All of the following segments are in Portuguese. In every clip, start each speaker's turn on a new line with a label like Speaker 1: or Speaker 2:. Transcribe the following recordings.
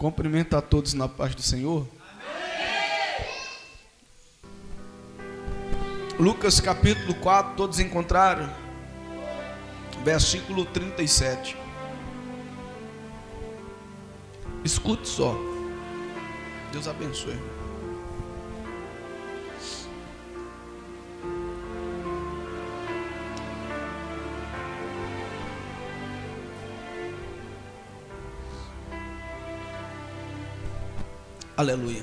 Speaker 1: Cumprimento a todos na paz do Senhor. Amém. Lucas capítulo 4, todos encontraram? Versículo 37. Escute só. Deus abençoe. Aleluia.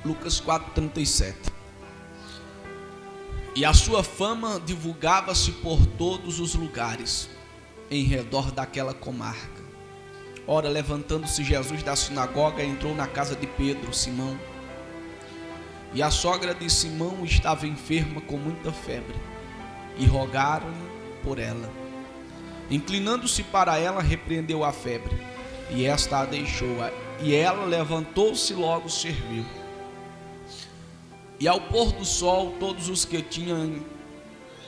Speaker 1: Lucas 4:37. E a sua fama divulgava-se por todos os lugares em redor daquela comarca. Ora, levantando-se Jesus da sinagoga, entrou na casa de Pedro, Simão. E a sogra de Simão estava enferma com muita febre, e rogaram-lhe por ela. Inclinando-se para ela, repreendeu a febre, e esta a deixou, e ela levantou-se e logo serviu. E ao pôr do sol, todos os que tinham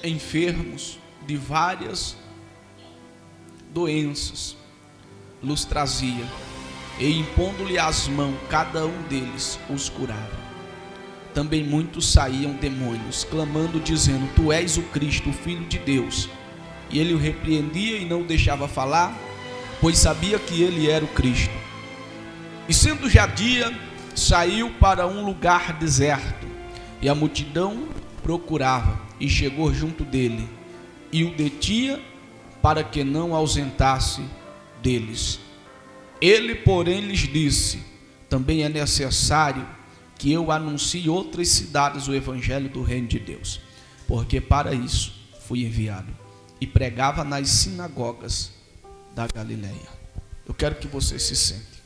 Speaker 1: enfermos de várias doenças los trazia, e impondo-lhe as mãos, cada um deles os curava. Também muitos saíam demônios, clamando, dizendo: Tu és o Cristo, o Filho de Deus. E ele o repreendia e não o deixava falar, pois sabia que ele era o Cristo. E sendo já dia, saiu para um lugar deserto, e a multidão procurava, e chegou junto dele, e o detinha para que não ausentasse deles. Ele, porém, lhes disse: Também é necessário que eu anuncie outras cidades o evangelho do reino de Deus, porque para isso fui enviado. E pregava nas sinagogas da Galileia. Eu quero que você se sente.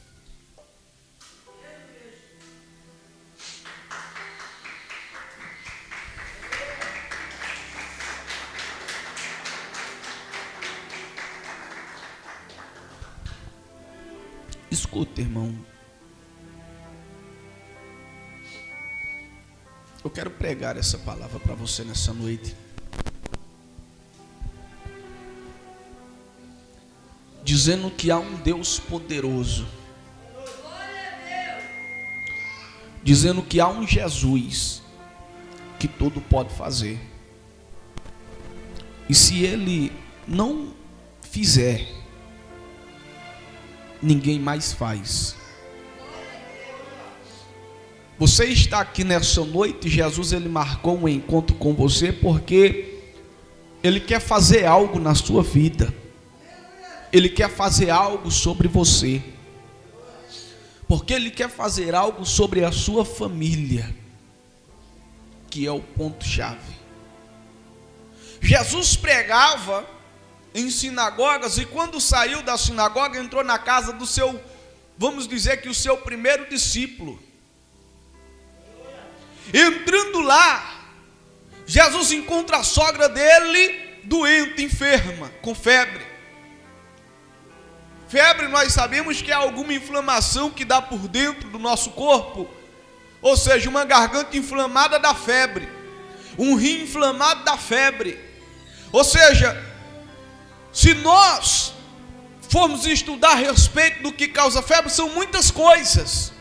Speaker 1: Escuta, irmão. Eu quero pregar essa palavra para você nessa noite, dizendo que há um Deus poderoso, dizendo que há um Jesus que tudo pode fazer, e se ele não fizer, ninguém mais faz. Você está aqui nessa noite. Jesus, ele marcou um encontro com você porque ele quer fazer algo na sua vida. Ele quer fazer algo sobre você, porque ele quer fazer algo sobre a sua família, que é o ponto-chave. Jesus pregava em sinagogas, e quando saiu da sinagoga, entrou na casa do seu, vamos dizer que o seu primeiro discípulo. Entrando lá, Jesus encontra a sogra dele doente, enferma, com febre. Febre, nós sabemos que é alguma inflamação que dá por dentro do nosso corpo, ou seja, uma garganta inflamada da febre, um rim inflamado da febre. Ou seja, se nós formos estudar a respeito do que causa febre, são muitas coisas.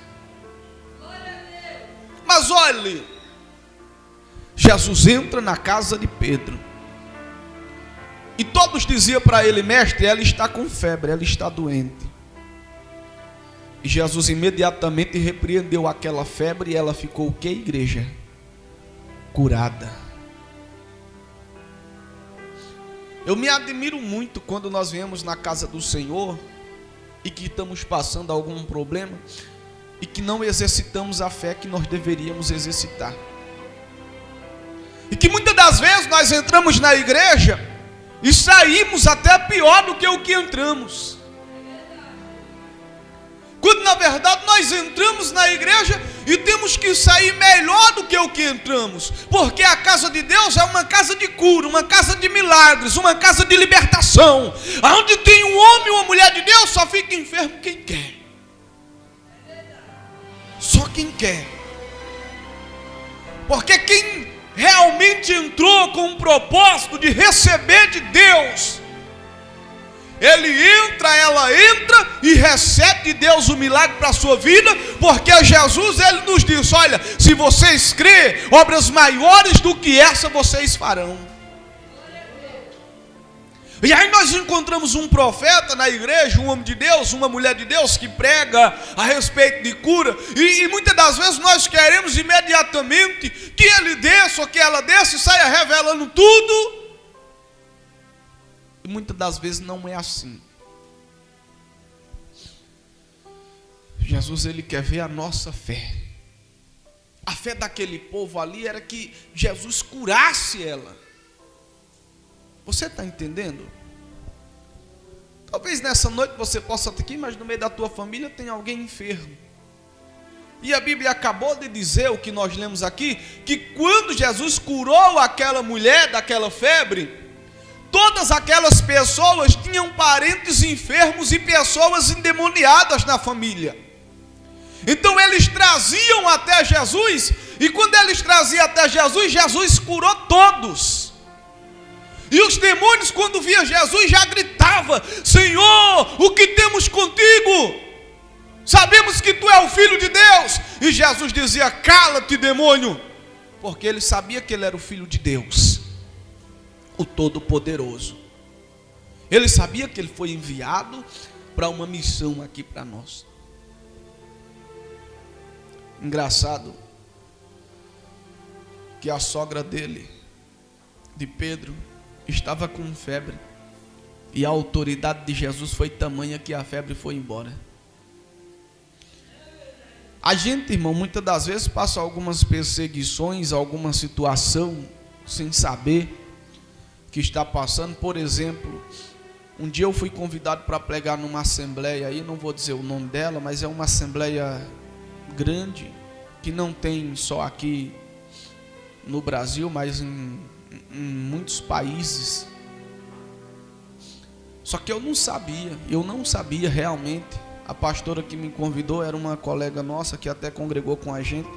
Speaker 1: Mas olhe, Jesus entra na casa de Pedro, e todos diziam para ele: Mestre, ela está com febre, ela está doente. E Jesus imediatamente repreendeu aquela febre, e ela ficou o que, igreja? Curada. Eu me admiro muito quando nós viemos na casa do Senhor e que estamos passando algum problema e que não exercitamos a fé que nós deveríamos exercitar. E que muitas das vezes nós entramos na igreja e saímos até pior do que o que entramos. Quando na verdade nós entramos na igreja e temos que sair melhor do que o que entramos. Porque a casa de Deus é uma casa de cura, uma casa de milagres, uma casa de libertação. Onde tem um homem ou uma mulher de Deus, só fica enfermo quem quer. Só quem quer. Porque quem realmente entrou com o propósito de receber de Deus, ela entra e recebe de Deus o milagre para a sua vida, porque Jesus, ele nos diz: olha, se vocês crêem, obras maiores do que essa vocês farão. E aí nós encontramos um profeta na igreja, um homem de Deus, uma mulher de Deus, que prega a respeito de cura, e muitas das vezes nós queremos imediatamente que ele desça, ou que ela desça e saia revelando tudo, e muitas das vezes não é assim. Jesus, ele quer ver a nossa fé. A fé daquele povo ali era que Jesus curasse ela. Você está entendendo? Talvez nessa noite você possa estar aqui, mas no meio da tua família tem alguém enfermo. E a Bíblia acabou de dizer, o que nós lemos aqui, que quando Jesus curou aquela mulher daquela febre, todas aquelas pessoas tinham parentes enfermos e pessoas endemoniadas na família. Então eles traziam até Jesus, e quando eles traziam até Jesus, Jesus curou todos. E os demônios, quando via Jesus, já gritavam: Senhor, o que temos contigo? Sabemos que tu é o Filho de Deus. E Jesus dizia: cala-te, demônio, porque ele sabia que ele era o Filho de Deus, o Todo-Poderoso. Ele sabia que ele foi enviado para uma missão aqui para nós. Engraçado que a sogra dele, de Pedro, estava com febre, e a autoridade de Jesus foi tamanha que a febre foi embora. A gente, irmão, muitas das vezes passa algumas perseguições, alguma situação, sem saber que está passando. Por exemplo, um dia eu fui convidado para pregar numa assembleia, aí não vou dizer o nome dela, mas é uma assembleia grande, que não tem só aqui no Brasil, mas em muitos países. Só que eu não sabia realmente. A pastora que me convidou era uma colega nossa que até congregou com a gente.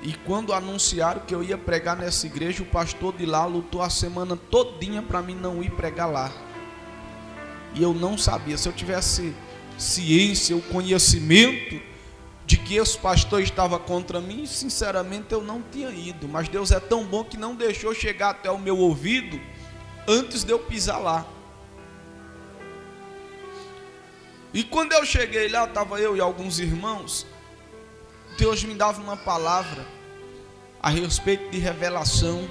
Speaker 1: E quando anunciaram que eu ia pregar nessa igreja, o pastor de lá lutou a semana todinha para mim não ir pregar lá. E eu não sabia. Se eu tivesse ciência, o conhecimento de que esse pastor estava contra mim, sinceramente eu não tinha ido. Mas Deus é tão bom que não deixou chegar até o meu ouvido antes de eu pisar lá. E quando eu cheguei lá, estava eu e alguns irmãos. Deus me dava uma palavra a respeito de revelação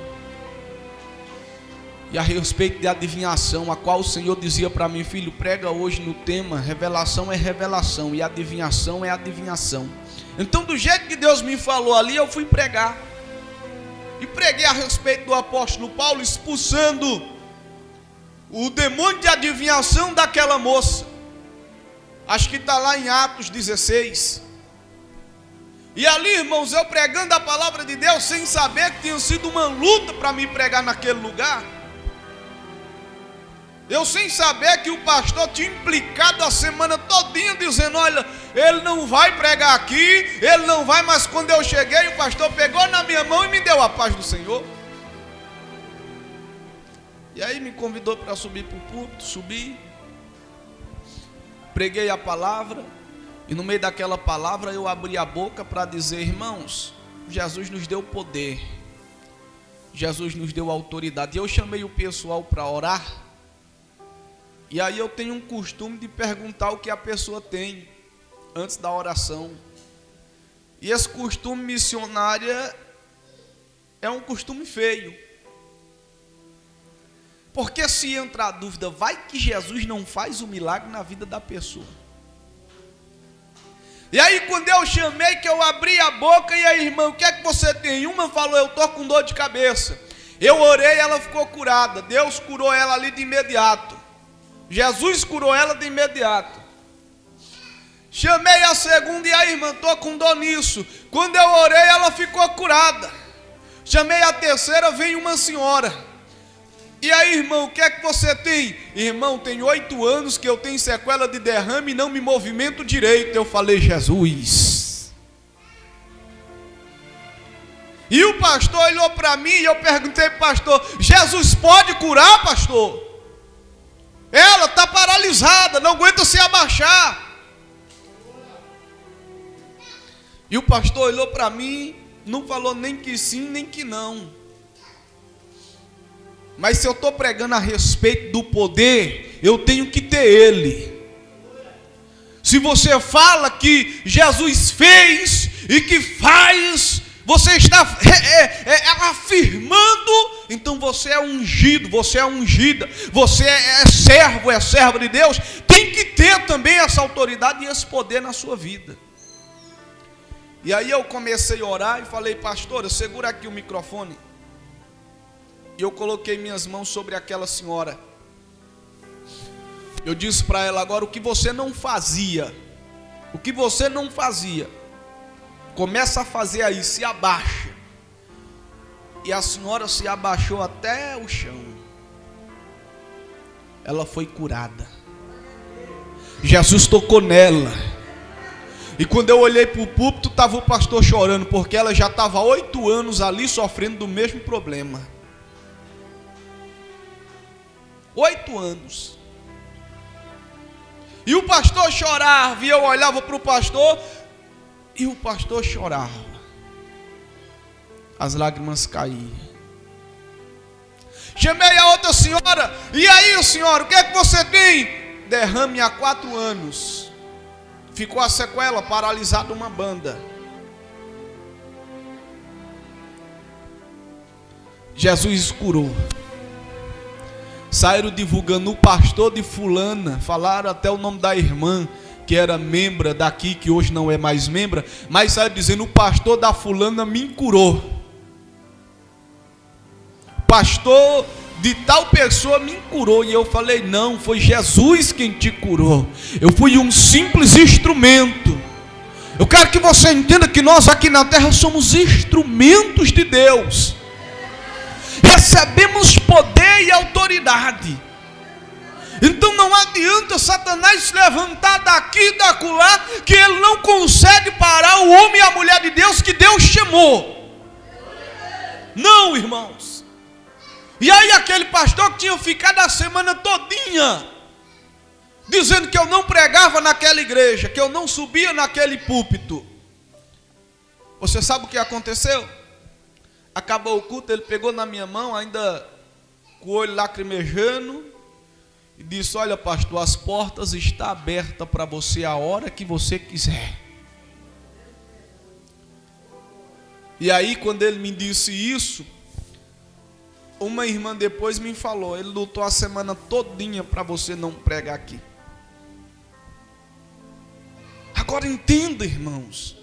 Speaker 1: e a respeito de adivinhação, a qual o Senhor dizia para mim: filho, prega hoje no tema revelação é revelação e adivinhação é adivinhação. Então, do jeito que Deus me falou ali, eu fui pregar. E preguei a respeito do apóstolo Paulo expulsando o demônio de adivinhação daquela moça. Acho que está lá em Atos 16. E ali, irmãos, eu pregando a palavra de Deus sem saber que tinha sido uma luta para me pregar naquele lugar. Eu sem saber que o pastor tinha implicado a semana todinha dizendo: olha, ele não vai pregar aqui, ele não vai. Mas quando eu cheguei, o pastor pegou na minha mão e me deu a paz do Senhor. E aí me convidou para subir para o púlpito, subi, preguei a palavra. E no meio daquela palavra eu abri a boca para dizer: irmãos, Jesus nos deu poder, Jesus nos deu autoridade. E eu chamei o pessoal para orar. E aí eu tenho um costume de perguntar o que a pessoa tem antes da oração. E esse costume missionário é um costume feio. Porque se entrar a dúvida, vai que Jesus não faz o milagre na vida da pessoa. E aí quando eu chamei, que eu abri a boca, e aí, irmão, o que é que você tem? Uma falou: eu estou com dor de cabeça. Eu orei, ela ficou curada. Deus curou ela ali de imediato. Jesus curou ela de imediato. Chamei a segunda, e aí, irmã, estou com dor nisso. Quando eu orei, ela ficou curada. Chamei a terceira, vem uma senhora. E aí, irmão, o que é que você tem? Irmão, tem 8 anos que eu tenho sequela de derrame e não me movimento direito. Eu falei: Jesus. E o pastor olhou para mim e eu perguntei: pastor, Jesus pode curar, pastor? Ela está paralisada, não aguenta se abaixar. E o pastor olhou para mim, não falou nem que sim, nem que não. Mas se eu estou pregando a respeito do poder, eu tenho que ter ele. Se você fala que Jesus fez e que faz, você está afirmando, então você é ungido, você é ungida, você é servo de Deus. Tem que ter também essa autoridade e esse poder na sua vida. E aí eu comecei a orar e falei: pastora, segura aqui o microfone. E eu coloquei minhas mãos sobre aquela senhora. Eu disse para ela: agora, o que você não fazia, começa a fazer aí, se abaixa. E a senhora se abaixou até o chão. Ela foi curada. Jesus tocou nela. E quando eu olhei para o púlpito, estava o pastor chorando, porque ela já estava há 8 anos ali sofrendo do mesmo problema. 8 anos. E o pastor chorava, e eu olhava para o pastor, e o pastor chorava. As lágrimas caíam. Chamei a outra senhora: e aí, senhora, o que é que você tem? Derrame há 4 anos. Ficou a sequela, paralisada uma banda. Jesus curou. Saíram divulgando o pastor de fulana, falaram até o nome da irmã, que era membra daqui, que hoje não é mais membra, mas saíram dizendo: o pastor da fulana me curou. Pastor de tal pessoa me curou. E eu falei: não, foi Jesus quem te curou. Eu fui um simples instrumento. Eu quero que você entenda que nós aqui na terra somos instrumentos de Deus. Recebemos poder e autoridade. Então não adianta Satanás se levantar daqui e da acolá, que ele não consegue parar o homem e a mulher de Deus que Deus chamou. Não, irmãos. E aí aquele pastor que tinha ficado a semana todinha dizendo que eu não pregava naquela igreja, que eu não subia naquele púlpito. Você sabe o que aconteceu? Acabou o culto, ele pegou na minha mão, ainda com o olho lacrimejando, e disse: olha, pastor, as portas estão abertas para você a hora que você quiser. E aí, quando ele me disse isso, uma irmã depois me falou: ele lutou a semana todinha para você não pregar aqui. Agora entenda, irmãos,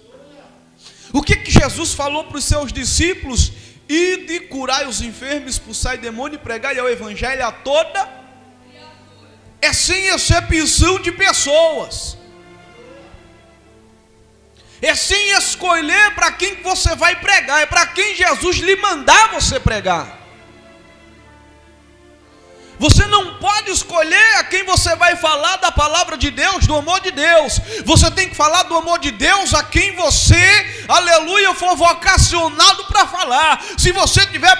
Speaker 1: o que Jesus falou para os seus discípulos: ide, curai os enfermos, expulsai demônio e pregai o evangelho a toda. É sem exceção de pessoas. É sem escolher para quem você vai pregar, é para quem Jesus lhe mandar você pregar. Você não pode escolher a quem você vai falar da palavra de Deus, do amor de Deus. Você tem que falar do amor de Deus a quem você, aleluia, for vocacionado para falar. Se você tiver